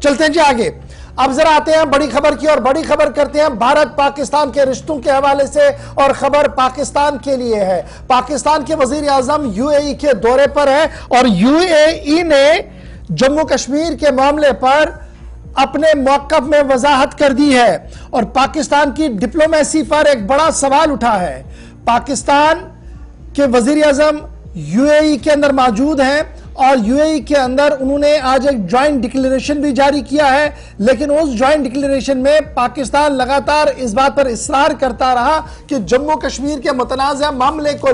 چلتے ہیں جی آگے. اب ذرا آتے ہیں بڑی خبر کی، اور بڑی خبر کرتے ہیں بھارت پاکستان کے رشتوں کے حوالے سے، اور خبر پاکستان کے لیے ہے. پاکستان کے وزیر اعظم یو اے ای کے دورے پر ہے، اور یو اے ای نے جموں کشمیر کے معاملے پر اپنے موقف میں وضاحت کر دی ہے، اور پاکستان کی ڈپلومیسی پر ایک بڑا سوال اٹھا ہے. پاکستان کے وزیر اعظم یو اے ای کے اندر موجود ہیں، اور یو اے ای کے اندر انہوں نے آج ایک جوائنٹ ڈکلیریشن بھی جاری کیا ہے. لیکن اس جوائنٹ ڈکلیریشن میں پاکستان لگاتار اس بات پر اصرار کرتا رہا کہ جموں کشمیر کے متنازع معاملے کو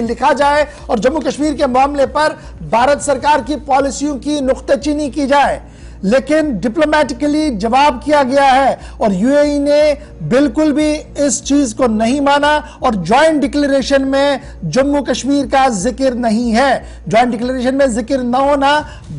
لکھا جائے، اور جموں کشمیر کے معاملے پر بھارت سرکار کی پالیسیوں کی نقطہ چینی کی جائے. لیکن ڈپلومیٹکلی جواب کیا گیا ہے، اور یو اے ای نے بالکل بھی اس چیز کو نہیں مانا، اور جوائنٹ ڈکلیریشن میں جموں کشمیر کا ذکر نہیں ہے. جوائنٹ ڈکلیریشن میں ذکر نہ ہونا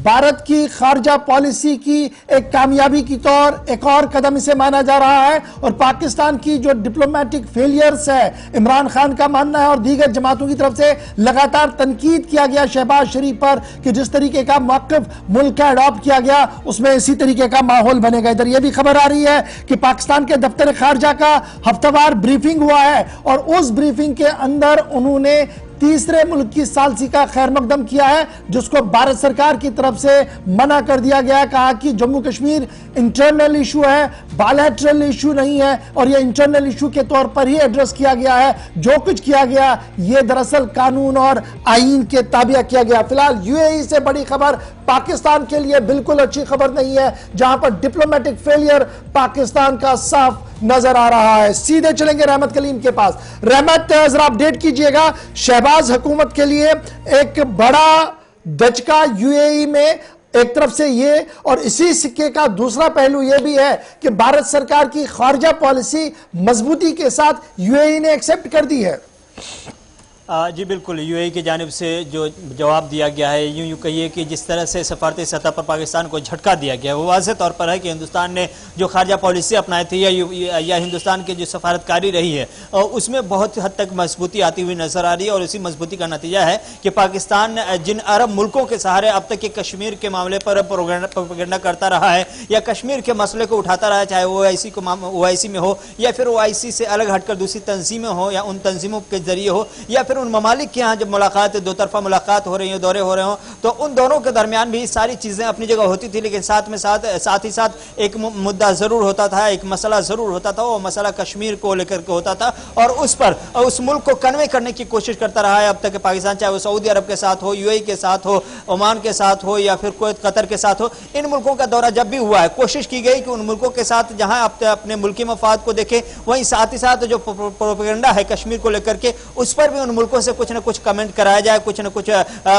بھارت کی خارجہ پالیسی کی ایک کامیابی کی طور ایک اور قدم اسے مانا جا رہا ہے. اور پاکستان کی جو ڈپلومیٹک فیلیئرز ہے، عمران خان کا ماننا ہے اور دیگر جماعتوں کی طرف سے لگاتار تنقید کیا گیا شہباز شریف پر کہ جس طریقے کا موقف ملک کا اڈاپٹ کیا گیا اس میں اسی طریقے کا ماحول بنے گا. ادھر یہ بھی خبر آ رہی ہے کہ پاکستان کے دفتر خارجہ کا ہفتہ وار بریفنگ ہوا ہے، اور اس بریفنگ کے اندر انہوں نے تیسرے ملک کی ثالثی کا خیر مقدم کیا ہے، جس کو بھارت سرکار کی طرف سے منع کر دیا گیا. کہا کہ جموں کشمیر انٹرنل ایشو ہے، بائلیٹرل ایشو نہیں ہے، اور یہ انٹرنل ایشو کے طور پر ہی ایڈریس کیا گیا ہے. جو کچھ کیا گیا یہ دراصل قانون اور آئین کے تابع کیا گیا. فی الحال یو اے ای سے بڑی خبر پاکستان کے لیے بالکل اچھی خبر نہیں ہے، جہاں پر ڈپلومیٹک فیلئر پاکستان کا صاف نظر آ رہا ہے. سیدھے چلیں گے رحمت کلیم کے پاس. رحمت ذرا اپڈیٹ کیجئے گا. شہباز حکومت کے لیے ایک بڑا دھچکا یو اے ای میں ایک طرف سے یہ، اور اسی سکے کا دوسرا پہلو یہ بھی ہے کہ بھارت سرکار کی خارجہ پالیسی مضبوطی کے ساتھ یو اے ای نے ایکسپٹ کر دی ہے. جی بالکل، یو اے ای کی جانب سے جو جواب دیا گیا ہے، یوں کہیے کہ جس طرح سے سفارتی سطح پر پاکستان کو جھٹکا دیا گیا ہے، وہ واضح طور پر ہے کہ ہندوستان نے جو خارجہ پالیسی اپنائی تھی یا ہندوستان کی جو سفارتکاری رہی ہے اس میں بہت حد تک مضبوطی آتی ہوئی نظر آ رہی ہے. اور اسی مضبوطی کا نتیجہ ہے کہ پاکستان جن عرب ملکوں کے سہارے اب تک کشمیر کے معاملے پر پروپیگنڈا کرتا رہا ہے، یا کشمیر کے مسئلے کو اٹھاتا رہا ہے، چاہے او آئی سی میں ہو، یا پھر او آئی سی سے الگ ہٹ کر دوسری تنظیمیں ہو، یا ان تنظیموں کے ذریعے ہو، یا پھر ان ممالک کے ہاں جب ملاقات دو طرفہ ملاقات ہو رہی ہیں، دورے ہو رہے ہوں، تو ان دونوں کے درمیان بھی ساری چیزیں اپنی جگہ ہوتی تھی. لیکن ساتھ ہی ساتھ ایک مدعا ضرور ہوتا تھا، ایک مسئلہ ضرور ہوتا تھا، وہ مسئلہ کشمیر کو لے کر کے ہوتا تھا، اور اس پر اس ملک کو کنوے کرنے کی کوشش کرتا رہا ہے اب تک پاکستان، چاہے وہ سعودی عرب کے ساتھ ہو، یو اے ای کے ساتھ ہو، عمان کے ساتھ ہو، یا پھر کویت قطر کے ساتھ ہو. ان ملکوں کا دورہ جب بھی ہوا ہے کوشش کی گئی کہ ان ملکوں کے ساتھ جہاں اپنے ملکی مفاد کو دیکھیں، وہیں ساتھ ہی ساتھ جو پروپیگنڈا ہے کشمیر کو لے کر کے اس پر بھی ان ملکوں سے کچھ نہ کچھ کمنٹ کرایا جائے، کچھ نہ کچھ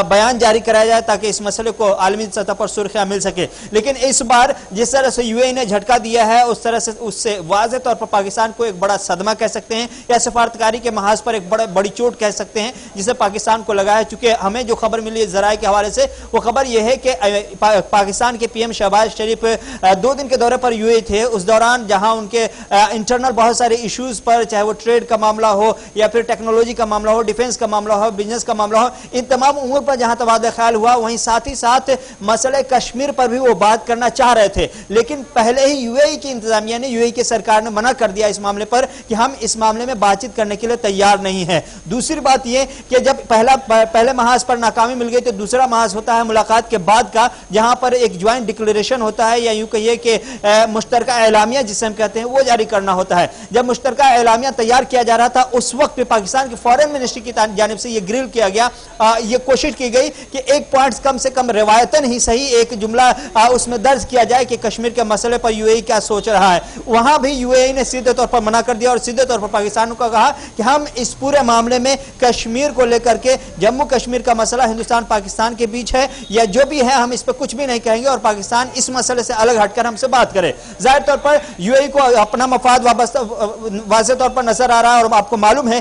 بیان جاری کرایا جائے، تاکہ اس مسئلے کو عالمی سطح پر سرخیاں مل سکے. لیکن اس بار جس طرح سے یو اے ای نے جھٹکا دیا ہے، اس طرح سے اس سے واضح طور پر پاکستان کو ایک بڑا صدمہ کہہ سکتے ہیں، یا سفارتکاری کے محاذ پر ایک بڑی چوٹ کہہ سکتے ہیں جسے پاکستان کو لگا ہے. چونکہ ہمیں جو خبر ملی ذرائع کے حوالے سے، وہ خبر یہ ہے کہ پاکستان کے پی ایم شہباز شریف 2 دن کے دورے پر یو اے ای تھے. اس دوران جہاں ان کے انٹرنل بہت سارے ایشوز پر، چاہے وہ ٹریڈ کا معاملہ ہو، یا پھر ٹیکنالوجی کا معاملہ ہو، ڈیفنس کا معاملہ ہو، بزنس کا معاملہ ہو، ان تمام امور پر جہاں تبادلہ خیال ہوا، وہیں ساتھ ہی ساتھ مسئلہ کشمیر پر بھی وہ بات کرنا چاہ رہے تھے. لیکن پہلے ہی یو اے ای کی انتظامیہ نے، یو اے ای کی سرکار نے منع کر دیا اس معاملے پر کہ ہم اس معاملے میں بات چیت کرنے کے لیے تیار نہیں ہیں. دوسری بات یہ کہ جب پہلے محاذ پر ناکامی مل گئی تو دوسرا محاذ ہوتا ہے ملاقات کے بعد کا، جہاں پر ایک جوائنٹ ڈکلیریشن ہوتا ہے، یا یوں کہیے کہ مشترکہ اعلامیہ جسے ہم کہتے ہیں، وہ جاری کرنا ہوتا ہے. جب مشترکہ اعلامیہ تیار کیا جا رہا تھا، اس وقت پاکستان کی فارن منسٹری کی جانب سے یہ گرل کیا گیا، یہ کوشش کی گئی کہ ایک پوائنٹس کم سے کم روایتاً ہی صحیح ایک جملہ اس میں درج کیا جائے کہ کشمیر کے مسئلے پر یو اے ای کیا سوچ رہا ہے. وہاں بھی یو اے ای نے سیدھے طور پر منع کر دیا، اور سیدھے طور پر پاکستان کو کہا کہ ہم اس پورے معاملے میں کشمیر کو لے کر کے، جموں کشمیر کا مسئلہ ہندوستان پاکستان کے بیچ ہے، یا جو بھی ہے ہم اس پہ کچھ بھی نہیں کہیں گے، اور پاکستان اس مسئلے سے الگ ہٹ کر ہم سے بات کرے. ظاہر طور پر یو اے ای کو اپنا مفاد واضح طور پر نظر آ رہا ہے، اور آپ کو معلوم ہے